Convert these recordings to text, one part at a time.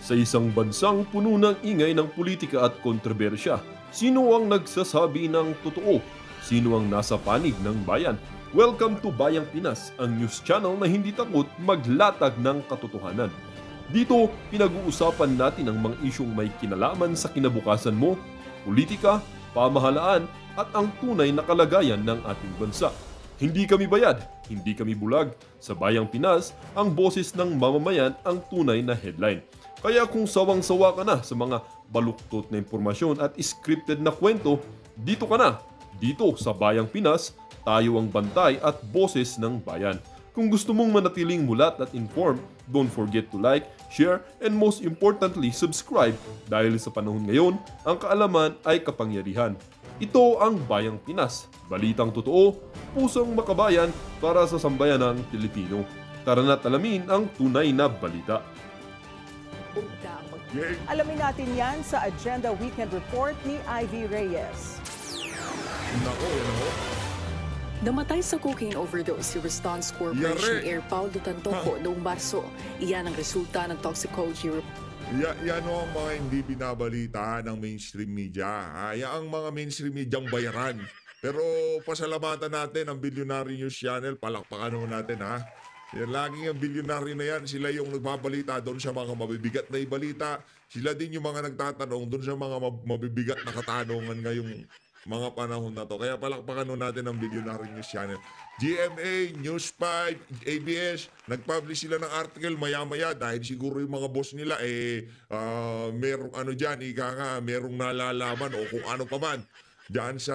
Sa isang bansang puno ng ingay ng politika at kontrobersya, sino ang nagsasabi ng totoo? Sino ang nasa panig ng bayan? Welcome to Bayang Pinas, ang news channel na hindi takot maglatag ng katotohanan. Dito, pinag-uusapan natin ang mga isyong may kinalaman sa kinabukasan mo, politika, pamahalaan, at ang tunay na kalagayan ng ating bansa. Hindi kami bayad, hindi kami bulag. Sa Bayang Pinas, ang boses ng mamamayan ang tunay na headline. Kaya kung sawang-sawa ka na sa mga baluktot na impormasyon at scripted na kwento, dito ka na. Dito sa Bayang Pinas, tayo ang bantay at boses ng bayan. Kung gusto mong manatiling mulat at informed, don't forget to like, share, and most importantly, subscribe dahil sa panahon ngayon, ang kaalaman ay kapangyarihan. Ito ang Bayang Pinas, balitang totoo, pusong makabayan para sa sambayanang Pilipino. Tara na't alamin ang tunay na balita. Alamin natin yan sa Agenda Weekend Report ni Ivy Reyes. Namatay sa cocaine overdose si Response Corporation Air Paulo Tantoco noong Marso. Iyan ang resulta ng toxicology report. Yan ang mga hindi binabalita ng mainstream media. Yan ang mga mainstream media ang bayaran. Pero pasalamatan natin ang Billionaire News Channel. Palakpakan natin ha. Laging ang Billionaire na yan, sila yung nagbabalita doon sa mga mabibigat na ibalita. Sila din yung mga nagtatanong doon sa mga mabibigat na katanungan ngayong mga panahon na to. Kaya palakpakan natin ang Billionaire News Channel. GMA, News 5, ABS, nag-publish sila ng article maya-maya dahil siguro yung mga boss nila merong merong nalalaman o kung ano pa man diyan sa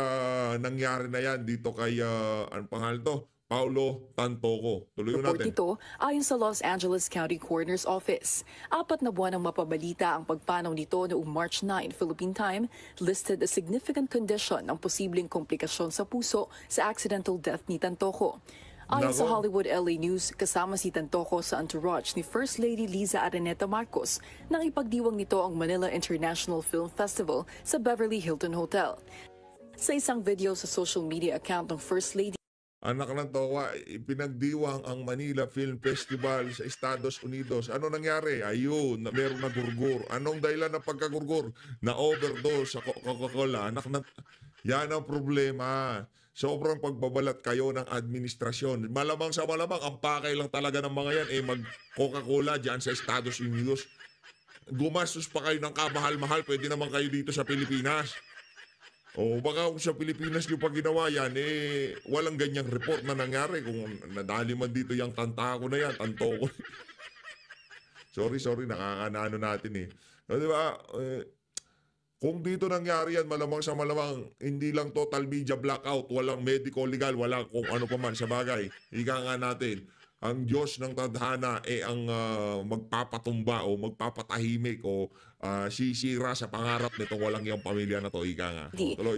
nangyari na yan dito kay anong pangalan to? Paulo Tantoco. Tuloy Report natin. ito ayon sa Los Angeles County Coroner's Office. 4 na buwan ang mapabalita ang pagpanaw nito noong March 9 Philippine Time, listed a significant condition ng posibleng komplikasyon sa puso sa accidental death ni Tantoco. Ayon sa Hollywood LA News, kasama si Tantoco sa entourage ni First Lady Liza Araneta Marcos nang ipagdiwang nito ang Manila International Film Festival sa Beverly Hilton Hotel. Sa isang video sa social media account ng First Lady, Anak ng Towa, pinagdiwang ang Manila Film Festival sa Estados Unidos. Ano nangyari? Ayun, merong nagurgur. Anong dahilan ng pagkagurgur? Na-overdose sa Coca-Cola. Yan ang problema. Sobrang pagbabalat kayo ng administrasyon. Malamang sa malamang, ang pakay lang talaga ng mga yan mag-Coca-Cola dyan sa Estados Unidos. Gumastos pa kayo ng kamahal-mahal, pwede naman kayo dito sa Pilipinas. O baka kung sa Pilipinas nyo pa ginawa yan, walang ganyang report na nangyari. Kung nadali man dito yung Tantoco na yan, Tantoco. sorry, nakakanano natin So, di ba, kung dito nangyari yan, malamang sa malamang, hindi lang total media blackout, walang medical legal, walang kung ano pa man sa bagay. Ika nga natin, ang Diyos ng tadhana ang magpapatumba o magpapatahimik o sisira sa pangarap nitong walang iyong pamilya na to. Ika nga.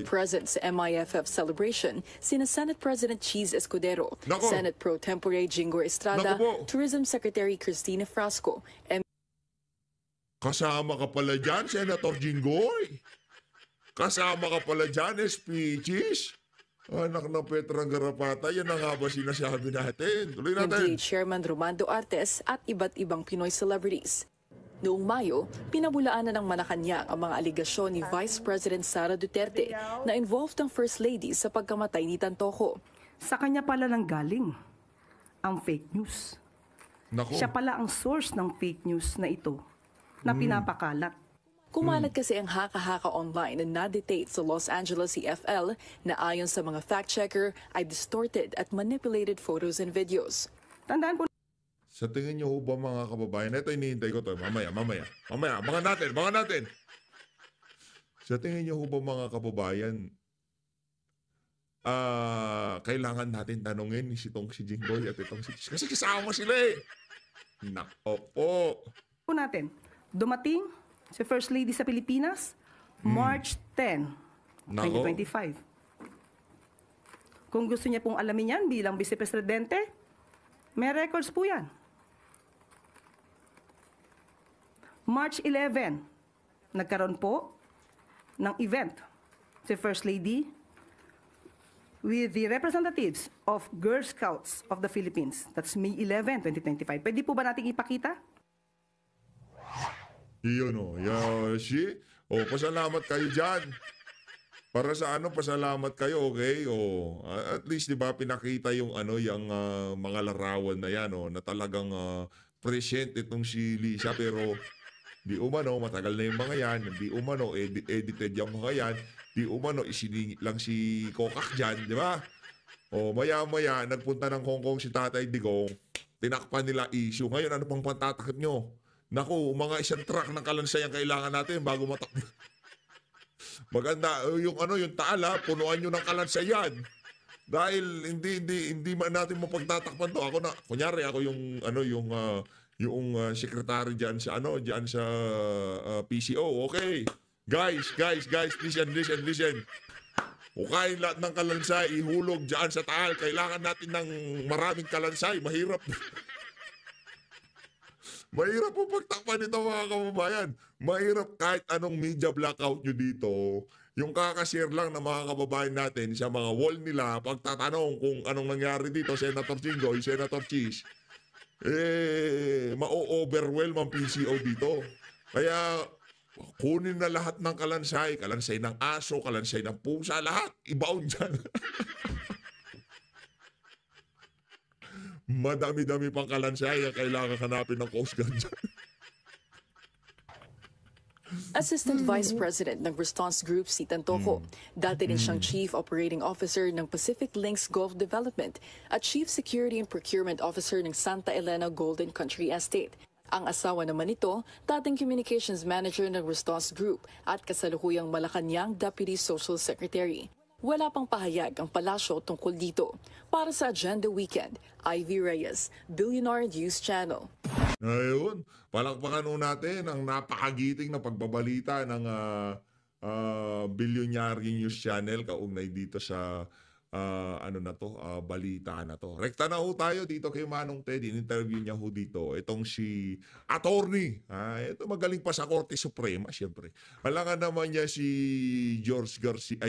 present sa MIFF celebration, sina Senate President Cheese Escudero, Senate Pro Tempore Jingo Estrada, Tourism Secretary Cristina Frasco, Kasama ka pala dyan, Senator Jinggoy. Kasama ka pala dyan, SP Cheese. Anak ng Petrang Garapata, yan na nga ba sinasabi natin? Tuloy natin. Chairman Romando Artes at iba't ibang Pinoy celebrities. Noong Mayo, pinabulaan na ng Malacanang ang mga aligasyon ni Vice President Sara Duterte na involved ang First Lady sa pagkamatay ni Tantoco. Sa kanya pala nang galing ang fake news. Siya pala ang source ng fake news na ito na pinapakalat. Kumalat kasi ang haka-haka online na na-dictate sa Los Angeles CFL na ayon sa mga fact-checker ay distorted at manipulated photos and videos. Tandaan po. Sa tingin niyo ba mga kababayan, ito hinihintay ko to, mamaya, mga natin. Sa tingin niyo ba mga kababayan, kailangan natin tanungin si Jinggoy at itong si Cheese. Kasi kasama sila Nako po. Natin, dumating si First Lady sa Pilipinas, March 10, 2025. Kung gusto niya pong alamin yan bilang Vice Presidente, may records po yan. March 11, nagkaroon po ng event si First Lady with the representatives of Girl Scouts of the Philippines. That's May 11, 2025. Pwede po ba nating ipakita? Iyon o. See? O, pasalamat kayo dyan. Para sa ano, pasalamat kayo, okay? O, at least, di ba, pinakita yung ano, yung mga larawan na yan, na talagang present itong si Lisa, pero di umano, matagal na yung mga yan, di umano, edited yung mga yan, di umano, isiningit lang si Kokak dyan, di ba? O, maya-maya, nagpunta ng Hong Kong si Tatay Digong, tinakpan nila issue. Ngayon, ano pang pantatakip nyo? Naku, mga isang truck ng kalansay ang kailangan natin bago matakbo. Maganda yung ano yung taala, punuan niyo ng kalansay yan. Dahil hindi man natin mapagtatakpan to. Ako na kunyari ako yung ano yung secretary diyan sa ano diyan sa PCO. Okay. Guys, listen. Hukayin lahat ng kalansay, ihulog diyan sa taal. Kailangan natin ng maraming kalansay. Mahirap. Mahirap po pagtakpan nito mga kababayan. Mahirap kahit anong media blackout nyo dito. Yung kakashare lang ng mga kababayan natin sa mga wall nila, pagtatanong kung anong nangyari dito, Senator Jinggoy, Senator Cheese, ma-overwhelm ang PCO dito. Kaya kunin na lahat ng kalansay ng aso, kalansay ng pusa, lahat, ibaon dyan. Madami-dami pang kalansay ang kailangan hanapin ng Coast Guard dyan. Assistant Vice President ng Response Group si Tantoco. Dati rin siyang Chief Operating Officer ng Pacific Links Gulf Development at Chief Security and Procurement Officer ng Santa Elena Golden Country Estate. Ang asawa naman nito, dating Communications Manager ng Response Group at kasalukuyang Malacanang Deputy Social Secretary. Wala pang pahayag ang palasyo tungkol dito. Para sa Agenda Weekend, Ivy Reyes, Billionaire News Channel. Ayun, palakpakan nun natin ang napakagiting na pagbabalita ng Billionaire News Channel kaugnay dito sa balita na to. Rekta na ho tayo dito kay Manong Ted. In-interview niya ho dito. Itong si attorney. Ito magaling pa sa Korte Suprema, siyempre. Alangan naman niya si George Garcia,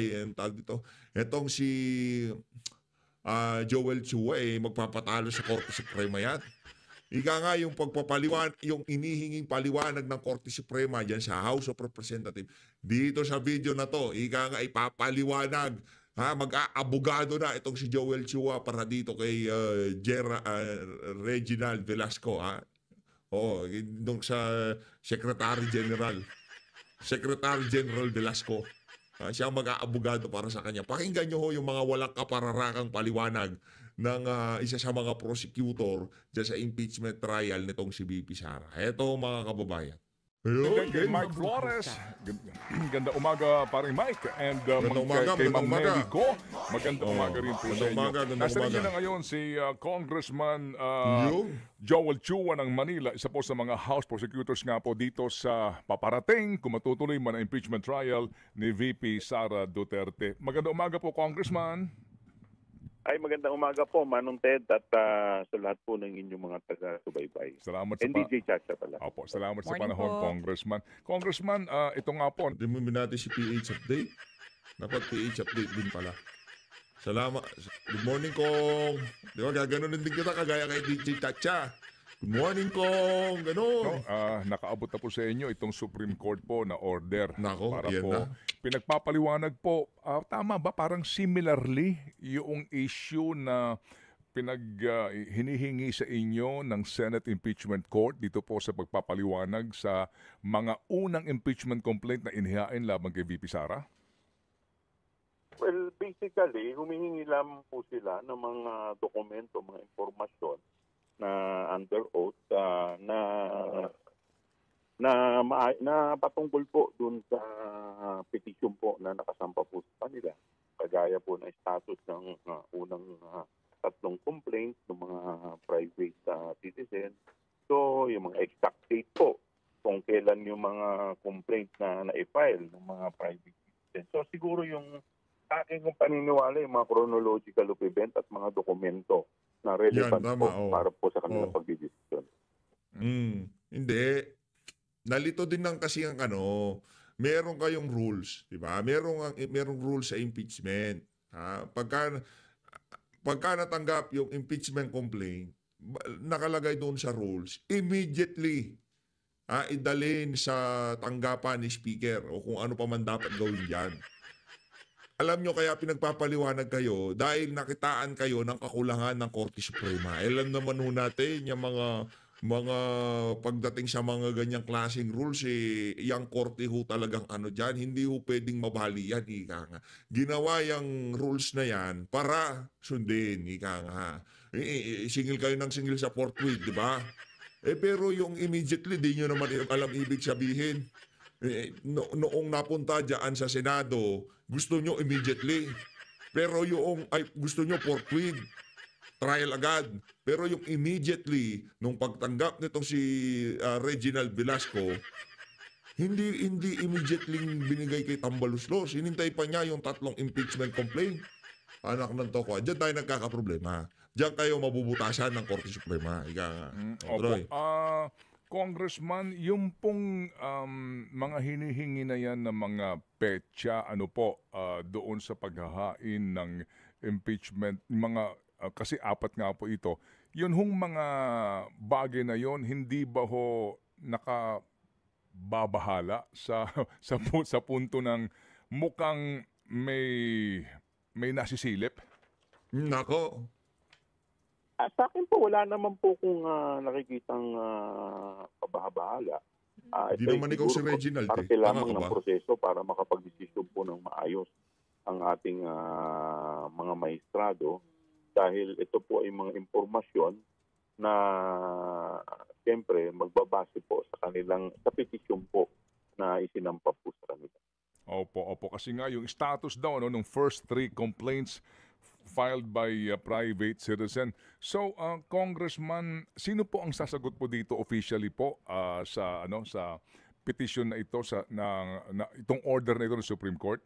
dito. Itong si Joel Chua, magpapatalo sa Korte Suprema yan. Ika nga yung yung inihinging paliwanag ng Korte Suprema dyan sa House of Representatives. Dito sa video na to, ika nga ipapaliwanag. Mag-aabogado na itong si Joel Chua para dito kay Reginald Velasco. Doon sa Secretary General Velasco. Siya ang mag-aabogado para sa kanya. Pakinggan nyo ho yung mga walang kapararakang paliwanag ng isa sa mga prosecutor dyan sa impeachment trial nitong si VP Sara. Eto mga kababayan. Kay Mike Flores. Ganda umaga, paring Mike. And kay Ma'am Nelly Go. Maganda umaga rin po sa inyo. Nasa rin na ngayon si Congressman Joel Chua ng Manila. Isa po sa mga House Prosecutors nga po dito sa paparating kung matutuloy man ang impeachment trial ni VP Sara Duterte. Maganda umaga po, Congressman. Ay, magandang umaga po, Manong Ted, at sa lahat po ng inyong mga taga-subaybay. Salamat sa DJ Chacha pala. Opo, salamat sa Morning panahon, po. Congressman. Congressman, ito nga po. Hindi mo natin si PH update. Dapat PH update din pala. Salamat. Good morning, Kong. Di ba, gaganunin din kita kagaya kay DJ Chacha. Good morning, Kong. Ganon. Nakaabot na po sa inyo itong Supreme Court po na order. Nako, para yan po na. pinagpapaliwanag po. Tama ba? Parang similarly yung issue na hinihingi sa inyo ng Senate Impeachment Court dito po sa pagpapaliwanag sa mga unang impeachment complaint na inihain laban kay VP Sara? Well, basically, humihingi lang po sila ng mga dokumento, mga impormasyon na under oath na patungkol po dun sa petition po na nakasampa po sa kanila. Kagaya po ng status ng unang tatlong complaints ng mga private citizen. So, yung mga exact date po kung kailan yung mga complaint na na-file ng mga private citizen. So, siguro yung aking paniniwala yung mga chronological of event at mga dokumento na relevant Yan, tama, po para po sa kanilang Oo. pagdidesisyon. Hindi. Nalito din ng kasi ang meron kayong rules, di ba? Merong rules sa impeachment. Pagka natanggap yung impeachment complaint, nakalagay doon sa rules, immediately idalhin sa tanggapan ni Speaker o kung ano pa man dapat gawin dyan. Alam nyo kaya pinagpapaliwanag kayo dahil nakitaan kayo ng kakulangan ng Korte Suprema. Alam naman ho natin yung mga pagdating sa mga ganyang klaseng rules, yung korte ho talagang ano dyan, hindi ho pwedeng mabali yan, ika nga. Ginawa yung rules na yan para sundin, ika nga. Singil kayo ng singil sa forthwith, di ba? Pero yung immediately, di nyo naman alam ibig sabihin. Noong napunta dyan sa Senado, gusto nyo immediately. Pero yung gusto nyo forthwith, trial agad. Pero yung immediately, nung pagtanggap nitong si Reginald Velasco, hindi immediately binigay kay Tambaluslos. Hinintay pa niya yung 3 impeachment complaint. Anak ng toko. Diyan tayo nagkakaproblema. Diyan kayo mabubutasan ng Korte Suprema. Ika nga. Troy. Congressman, yung pong mga hinihingi na yan ng mga petsa, doon sa paghahain ng impeachment, kasi 4 nga po ito, yun hong mga bagay na yon hindi ba ho nakababahala sa punto ng mukhang may nasisilip? Nako. Sa akin po, wala naman po kung nakikitang kabahala. Hindi naman ikaw si Reginald. Parte lamang ng proseso para makapag-desisyon po ng maayos ang ating mga maestrado dahil ito po ay mga impormasyon na siyempre magbabase po sa petisyon po na isinampa po sa kanila. Opo. Kasi nga yung status daw nung first 3 complaints filed by private citizen. So, Congressman, sino po ang sasagot po dito officially po sa petition na ito itong order na ito ng Supreme Court?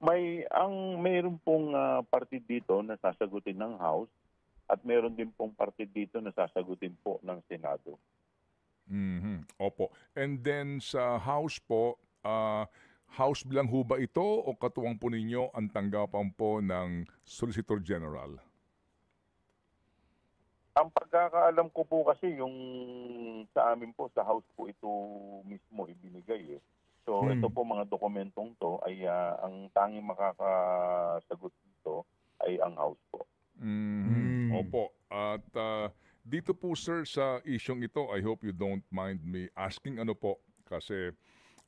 Mayroon pong partid dito na sasagutin ng House at mayroon din pong partid dito na sasagutin po ng Senado. Opo. And then sa House po, House bilang ho ba ito o katuwang po ninyo ang tanggapan po ng Solicitor General? Ang pagkakaalam ko po kasi yung sa amin po sa House po ito mismo ibinigay. So ito po mga dokumentong to ay ang tanging makakasagot dito ay ang House po. Opo. At dito po sir sa isyong ito, I hope you don't mind me asking kasi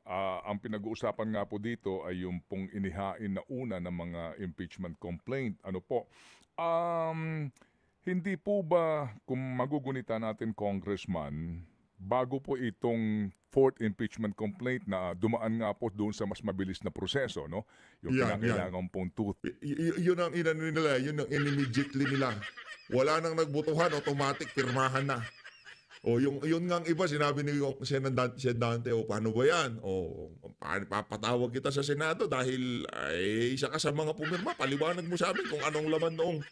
ang pinag-uusapan nga po dito ay yung pong inihain na una ng mga impeachment complaint. Hindi po ba, kung magugunita natin, Congressman, bago po itong 4th impeachment complaint na dumaan nga po doon sa mas mabilis na proseso, no? Yung pinakailangan pong yun ang inano nila, yun ang immediately nila. Wala nang nagbutuhan, automatic, pirmahan na. Yun nga ang iba, sinabi ni Senadante, paano ba yan? Papatawag kita sa Senado dahil isa ka sa mga pumirma. Paliwanag mo sa amin kung anong laman noong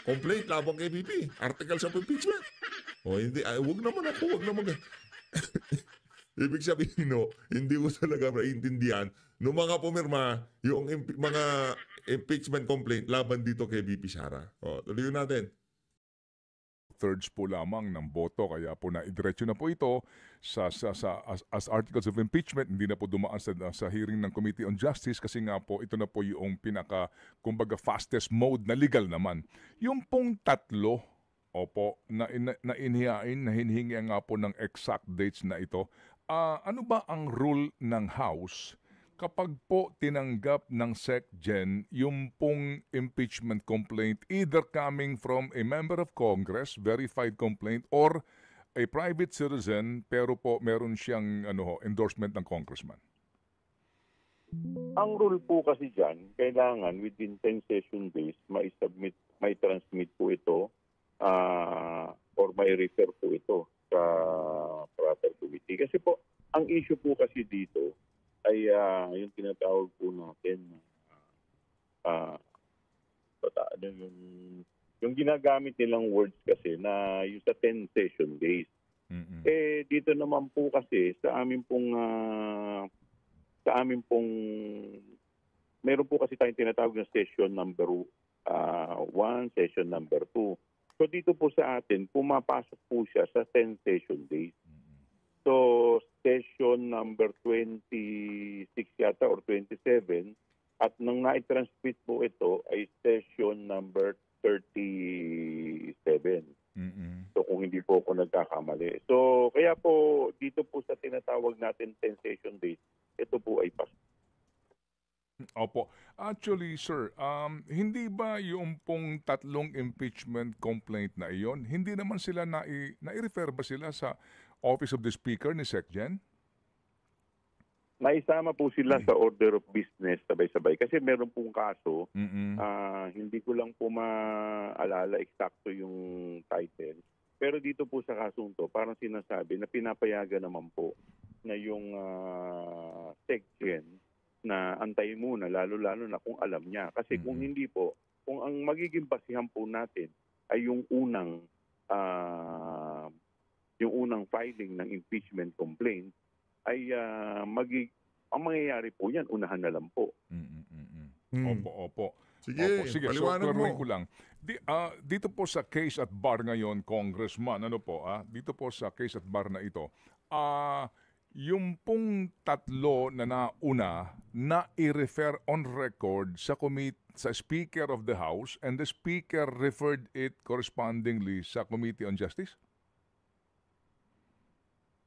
complaint labang kay VP. Articles of impeachment. Hindi, wag naman. Ibig sabihin, hindi ko talaga maintindihan nung mga pumirma yung mga impeachment complaint laban dito kay VP Sara. Tuloy natin. Thirds po lamang ng boto kaya po na idiretso na po ito as articles of impeachment, hindi na po dumaan sa hearing ng Committee on Justice kasi nga po ito na po yung kumbaga fastest mode na legal naman. Yung pong 3 na inihain na hinihingi nga po ng exact dates na ito, ano ba ang rule ng House kapag po tinanggap ng SecGen yung pong impeachment complaint either coming from a member of Congress, verified complaint, or a private citizen pero po meron siyang endorsement ng congressman? Ang rule po kasi dyan, kailangan within 10 session days may transmit po ito or may refer po ito sa proper committee. Kasi po, ang issue po kasi dito ay yung tinatawag po natin yung ginagamit nilang words kasi na yung sa 10 session days. Dito naman po kasi sa amin pong meron po kasi tayong tinatawag na session number 1, session number 2. So dito po sa atin, pumapasok po siya sa 10 session days. So, session number 26 yata or 27 at nang na-transmit po ito ay session number 37. So, kung hindi po ako nagkakamali. So, kaya po dito po sa tinatawag natin 10 session days, ito po ay pas. Opo. Actually, sir, hindi ba yung pong tatlong impeachment complaint na iyon, hindi naman sila nai-refer ba sila sa Office of the Speaker ni SecGen? Naisama po sila sa order of business sabay-sabay. Kasi meron pong kaso, hindi ko lang po maalala eksakto yung title. Pero dito po sa kasong to, parang sinasabi na pinapayagan naman po na yung SecGen na antayin muna, lalo-lalo na kung alam niya. Kasi kung hindi po, kung ang magiging basihan po natin ay yung unang filing ng impeachment complaint, ay ang mangyayari po yan, unahan na lang po. Opo. Sige, So, paliwanag mo. ko lang. Dito po sa case at bar ngayon, Congressman, dito po sa case at bar na ito, yung pong tatlo na nauna na i-refer on record sa Speaker of the House and the Speaker referred it correspondingly sa Committee on Justice?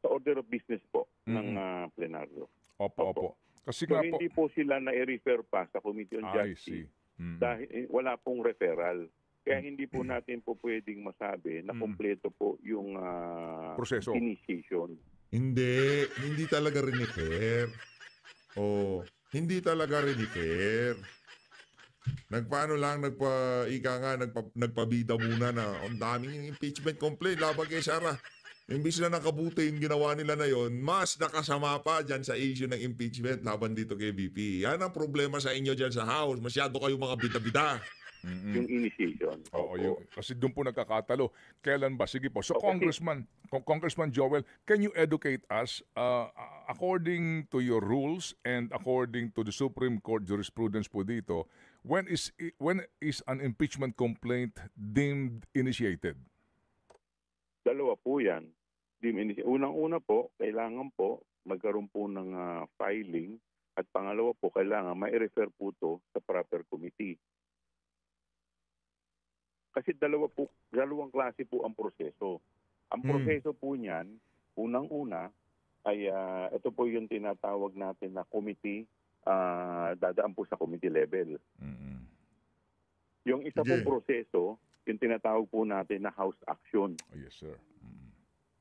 Sa order of business po ng plenaryo. Opo. Kasi So, nga po, hindi po sila na-refer pa sa Committee on I Justice see. dahil wala pong referral. Kaya hindi po natin po pwedeng masabi na kompleto po yung Proseso. initiation. Hindi talaga rinifer. Hindi talaga rinifer. Nagpabida muna na ang daming impeachment complaint laban kay Sara. Imbis na nakabuti yung ginawa nila na yon, mas nakasama pa dyan sa issue ng impeachment laban dito kay VP. Yan ang problema sa inyo dyan sa House. Masyado kayo mga bida-bida. Yung initiation. Kasi doon po nagkakatalo. Kailan ba? Sige po. So, Okay. Congressman Joel, can you educate us, according to your rules and according to the Supreme Court jurisprudence po dito, when is an impeachment complaint deemed initiated? Dalawa po yan. Unang-una po, kailangan po magkaroon po ng filing at pangalawa po, kailangan mai-refer po to sa proper committee. Kasi dalawang klase po ang proseso. Ang proseso po niyan, unang-una, ay ito po yung tinatawag natin na committee, dadaan po sa committee level. Yung isa pong proseso, yung tinatawag po natin na house action. Yes, sir.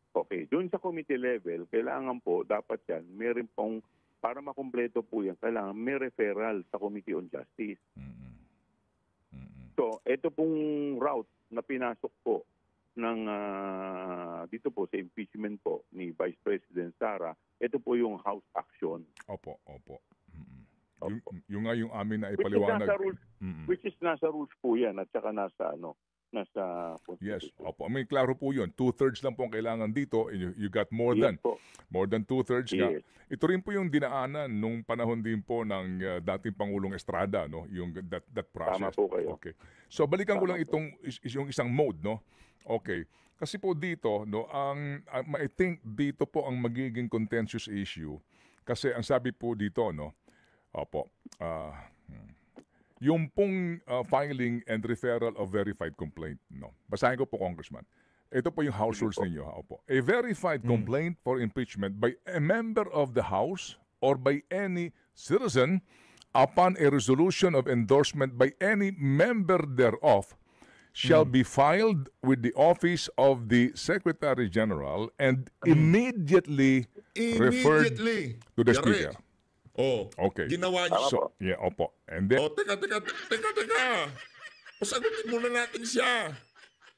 Okay, doon sa committee level, kailangan po, dapat yan, meron pong, para makumpleto po yan, kailangan may referral sa Committee on Justice. So, ito pong route na pinasok po ng dito po sa impeachment po ni Vice President Sara, ito po yung house action. Opo. Yung nga yung amin na ipaliwanag. Which is nasa rules po yan at saka nasa Yes, opo. I mean, klaro po yun. 2/3 lang po ang kailangan dito. You got more Yes than 2/3 nga. Yes. Ito rin po yung dinaanan nung panahon din po ng dating Pangulong Estrada, no? Yung that process. Tama po kayo. Okay. So balikan ko lang yung isang mode, no? Okay. Kasi po dito, no, I think dito po ang magiging contentious issue. Kasi ang sabi po dito, no, yung pong filing and referral of verified complaint. No. Basahin ko po, Congressman. Ito po yung House rules ninyo. Opo. A verified complaint for impeachment by a member of the House or by any citizen upon a resolution of endorsement by any member thereof shall be filed with the office of the Secretary General and immediately referred to the Speaker. Okay. Ginawa niyo. So, yeah, opo. And then, Teka. Pasagutin muna natin siya.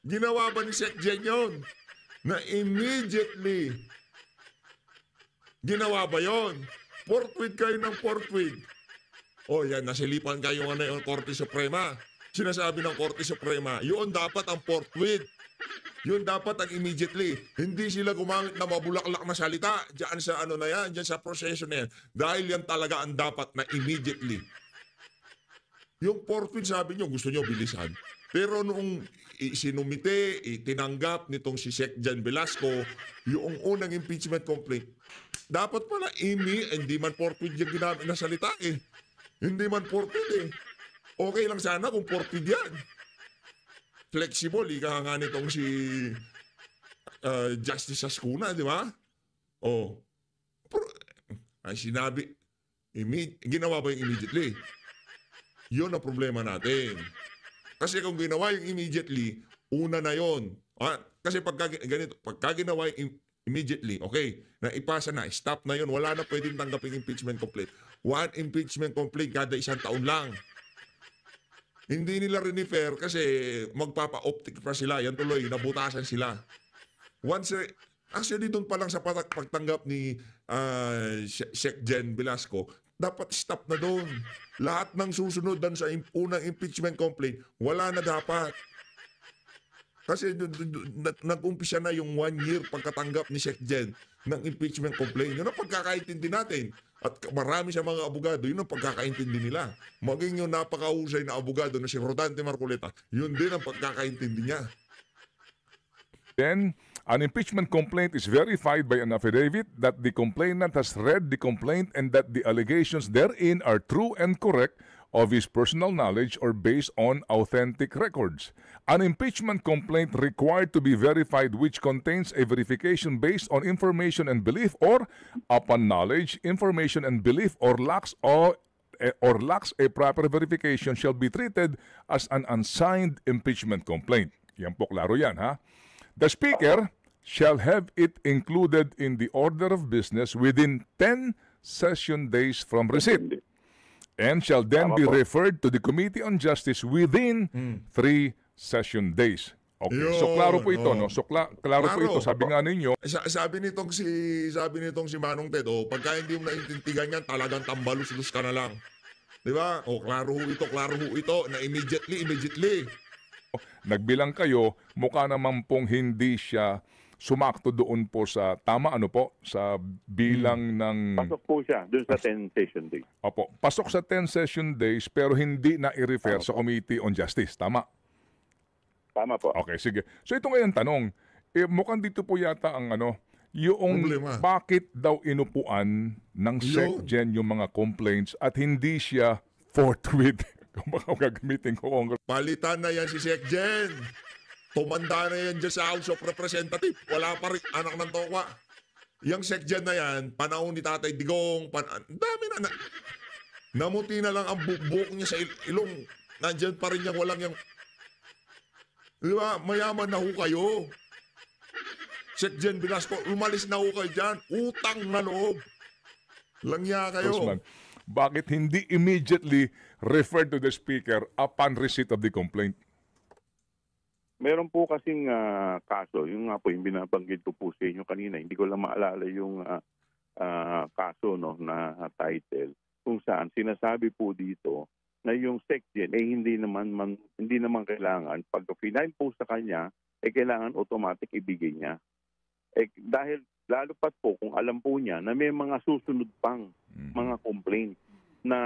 Ginawa ba ni SecGen yun? Na immediately. Ginawa ba yun? Forthwith kayo ng forthwith. Yan, nasilipan kayo ng Korte Suprema. Sinasabi ng Korte Suprema, yun dapat ang forthwith. Yun dapat ang immediately. Hindi sila gumamit na mabulaklak na salita diyan sa diyan sa proseso na yan. Dahil yan talaga ang dapat na immediately. Yung forthwith, sabi nyo, gusto nyo bilisan. Pero noong sinumite, itinanggap nitong si Sec Jan Velasco, yung unang impeachment complaint, dapat pala hindi man forfeit yung ginamit na salita eh. Hindi man forfeit eh. Okay lang sana kung forfeit yan. Flexible, ika nga nitong si Justice Ascuna, di ba? Oh. Pero, ang sinabi, ginawa ba yung immediately? Yun ang problema natin. Kasi kung ginawa yung immediately, una na yon. Kasi pagka ginawa yung immediately, okay, naipasa na, stop na yon, wala na pwedeng tanggapin impeachment complaint. One impeachment complaint kada 1 taon lang. Hindi nila rinifer kasi magpapa-optic pa sila. Yan tuloy, nabutasan sila. Actually, doon pa lang sa pagtanggap ni Sec Jen Velasco, dapat stop na doon. Lahat ng susunod dan sa unang impeachment complaint, wala na dapat. Kasi nag-umpisa na yung 1 year pagkatanggap ni Sec Jen ng impeachment complaint. Yun ang pagkakaintindi natin. At marami sa mga abogado, yun ang pagkakaintindi nila. Maging yung napakahusay na abogado na si Rodante Marcoleta, yun din ang pagkakaintindi niya. Then, an impeachment complaint is verified by an affidavit that the complainant has read the complaint and that the allegations therein are true and correct of his personal knowledge or based on authentic records. An impeachment complaint required to be verified which contains a verification based on information and belief or upon knowledge, information and belief or lacks a proper verification shall be treated as an unsigned impeachment complaint. Yan po, klaro yan, ha? The Speaker shall have it included in the order of business within 10 session days from receipt and shall then be referred to the Committee on Justice within 3 session days. Okay, so klaro po ito, no? So klaro po ito, sabi nga ninyo. Sabi nitong si Manong Ted, pagka hindi mo naintindihan yan, talagang tambalus-lus ka na lang. Di ba? klaro ho ito, na immediately. Nagbilang kayo, mukha naman pong hindi siya sumakto doon po sa sa bilang ng... Pasok po siya doon sa 10 session days. Opo, pasok sa 10 session days pero hindi na i-refer sa Committee on Justice. Tama? Tama po. Okay, sige. So ito ngayon tanong, mukhang dito po yata ang yung problema. Bakit daw inupuan ng SecGen yung mga complaints at hindi siya forthwith kung baka gagamitin ko Congress. Palitan na yan si Sec Jen. Tumanda na yan dyan sa House of Representatives. Wala pa rin anak ng tokwa. Yung Sec Jen na yan, panahon ni Tatay Digong, dami na. Namuti na lang ang buhok niya sa ilong. Nandyan pa rin yung walang yung... Di ba? Mayaman na ho kayo. Sec Jen Velasco, umalis na ho kayo dyan. Utang na loob. Langya kayo. Congressman, bakit hindi immediately refer to the Speaker upon receipt of the complaint? Meron po kasing kaso, yung nga po yung binabanggit ko po sa inyo kanina, hindi ko lang maalala yung kaso na title, kung saan sinasabi po dito na yung SecGen hindi naman kailangan pag final po sa kanya kailangan automatic ibigay niya. Dahil lalo pat po kung alam po niya na may mga susunod pang mga complaint na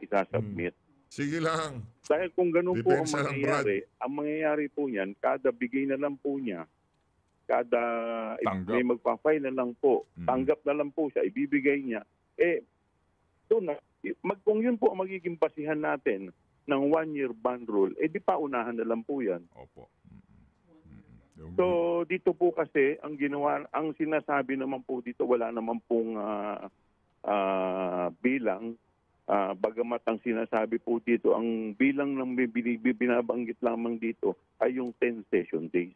isasubmit. Sige lang. Dahil kung ganun po Depensa ang mangyayari po niyan, kada bigay na lang po niya, kada may magpa-file na lang po, tanggap na lang po siya, ibibigay niya, doon na, kung yun po ang magiging basihan natin ng 1-year ban rule, di paunahan na lang po yan. Opo. So dito po kasi ang sinasabi naman po dito, wala naman pong bilang. Bagamat ang sinasabi po dito, ang bilang ng binabanggit lamang dito ay yung 10 session days.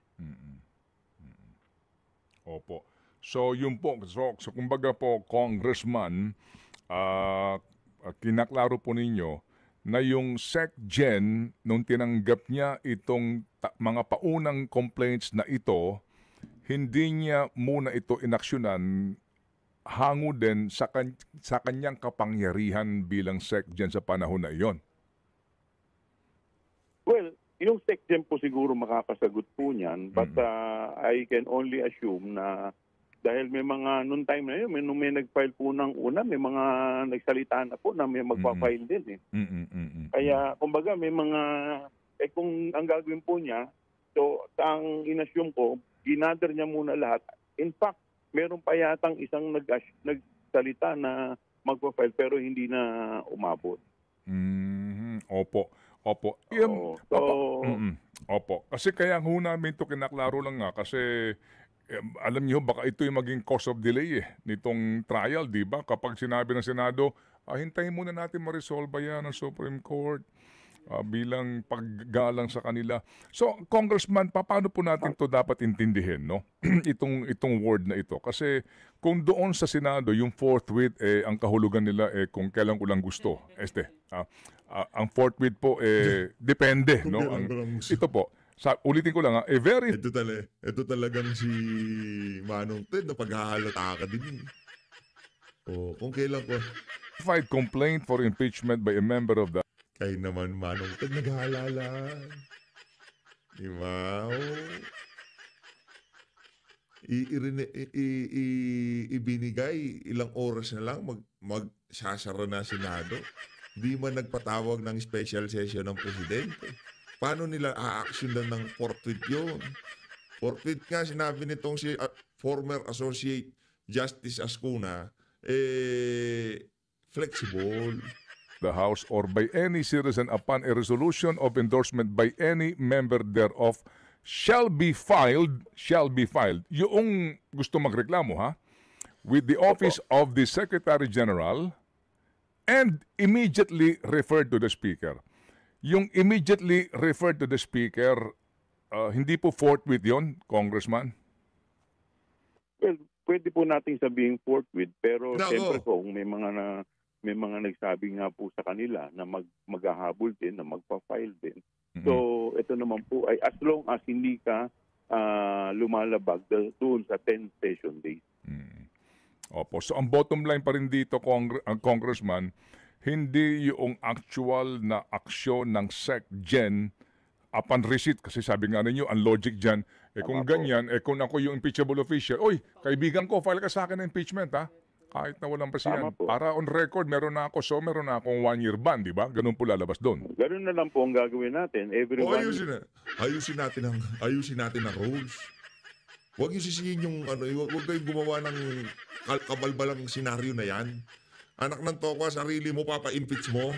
Opo. So yun po, so kumbaga po, Congressman, kinaklaro po ninyo na yung SecGen, nung tinanggap niya itong mga paunang complaints na ito, hindi niya muna ito inaksyonan hango din sa kanyang kapangyarihan bilang SecGen sa panahon na iyon? Well, yung SecGen po siguro makakasagot po niyan, but I can only assume na dahil may mga, noong time na yun, nung may nag-file po ng una, may mga nagsalita na po na may magpa-file din. Kaya, kumbaga, may mga kung ang gagawin po niya, so ang inassume ko, ginather niya muna lahat. In fact, meron pa yatang isang nagsalita na magpa-file pero hindi na umabot. Opo. Opo. Kasi kaya ho namin ito kinaklaro lang nga kasi alam niyo baka ito yung maging cause of delay nitong trial, di ba? Kapag sinabi ng Senado, hintayin muna natin ma-resolve yan ng Supreme Court bilang paggalang sa kanila. So, Congressman, paano po natin to dapat intindihin, no? itong word na ito? Kasi kung doon sa Senado, yung forthwith, ang kahulugan nila kung kailan ko lang gusto. Ang forthwith po, depende, no? Ito po, ulitin ko lang, very... Ito talagang si Manong Ted na paghahalata ka din. Kung kailan ko... Filed complaint for impeachment by a member of the... Kaya naman Manong Ted naghahalala. Diba? Ibinigay ilang oras na lang magsasara na Senado. Di man nagpatawag ng special session ng Presidente. Paano nila a-actionan ng forfeit yun? Forfeit nga, sinabi nitong si former Associate Justice Ascuna, flexible. The House or by any citizen upon a resolution of endorsement by any member thereof shall be filed. Yung gusto magreklamo with the office of the Secretary General and immediately referred to the Speaker. Yung immediately referred to the Speaker, hindi po forthwith yon, Congressman? Well, pwede po nating sabihin forthwith, pero siyempre po kung may mga nagsabi nga po sa kanila na maghahabol din, na magpa-file din. So, ito naman po ay as long as hindi ka lumalabag doon sa 10 session days. Opo. So, ang bottom line pa rin dito, Congressman, hindi yung actual na aksyon ng SecGen upon receipt. Kasi sabi nga ninyo, ang logic dyan, kung ganyan, kung ako yung impeachable official, kaibigan ko, file ka sa akin ng impeachment, kahit na walang pasiyan. Para on record, meron na akong 1-year ban, di ba? Ganun po lalabas doon. Ganun na lang po ang gagawin natin. Ayusin natin ang rules. Huwag yung sisihin yung, huwag kayong gumawa ng kabalbalang senaryo na yan. Anak ng toko, sarili mo, papa-impeach mo.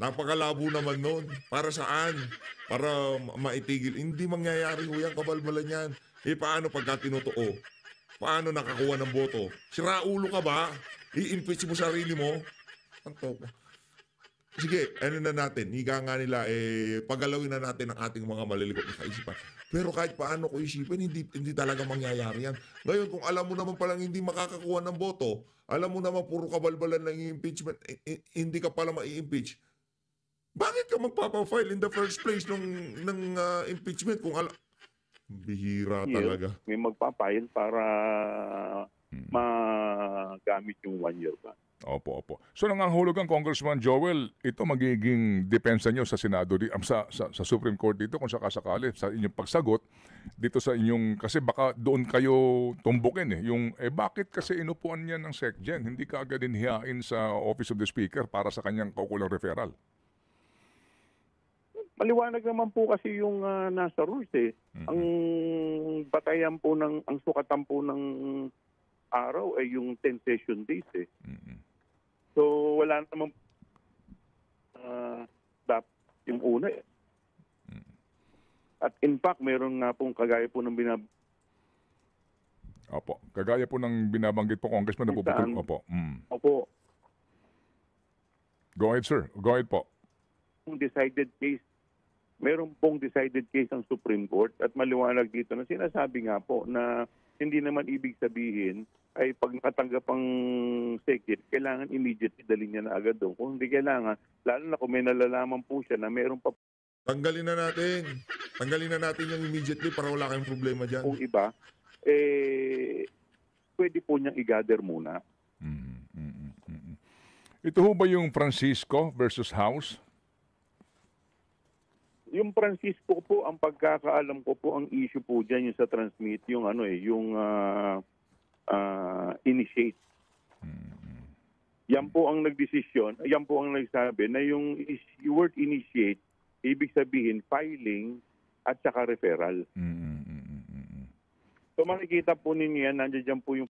Napakalabo naman nun. Para saan? Para maitigil. Hindi mangyayari ho yan, kabalbalan yan. Paano pagka tinutuo? Paano nakakuha ng boto? Siraulo ka ba? I-impeach mo sarili mo? Ang toko. Sige, na natin. Higa nga nila, pagalawin na natin ang ating mga malilikot na kaisipan. Pero kahit paano ko isipin, hindi talaga mangyayari yan. Ngayon, kung alam mo naman palang hindi makakakuha ng boto, alam mo naman puro kabalbalan ng impeachment, hindi ka pala ma-impeach, bakit ka magpapafile in the first place ng impeachment kung bihira talaga. May magpapile para magamit yung 1-year ban. Opo. So nangangahulugan, Congressman Joel, ito magiging depensa nyo sa Senado, sa Supreme Court dito kung sakasakali sa inyong pagsagot dito sa inyong, kasi baka doon kayo tumbukin yung, bakit kasi inupuan niya ng SecGen, hindi ka agad inihain sa Office of the Speaker para sa kanyang kaukulang referral? Maliwanag naman po kasi yung nasa rules Ang batayan po ang sukatan po ng araw ay yung 10 session days So wala naman yung una At in fact, meron nga pong kagaya po ng Opo. Kagaya po ng binabanggit po, Congressman, na puputol. Opo. Opo. Go ahead, sir. Go ahead po. Meron pong decided case ng Supreme Court at maliwanag dito na sinasabi nga po na hindi naman ibig sabihin ay pag nakatanggap ang SecGen, kailangan immediately dalhin niya na agad doon. Kung hindi kailangan, lalo na kung may nalalaman po siya na meron pa Tanggalin na natin yung immediately para wala kayong problema dyan. Kung iba, pwede po niyang i-gather muna. Ito ho ba yung Francisco versus House? Yung Francisco po, ang pagkakaalam ko po, ang issue po dyan yung sa transmit, yung initiate. Yan po ang nagdesisyon, yan po ang nagsabi na yung word initiate Ibig sabihin, filing at saka referral. Mm. So makikita po ninyo yan, nandiyan dyan po yung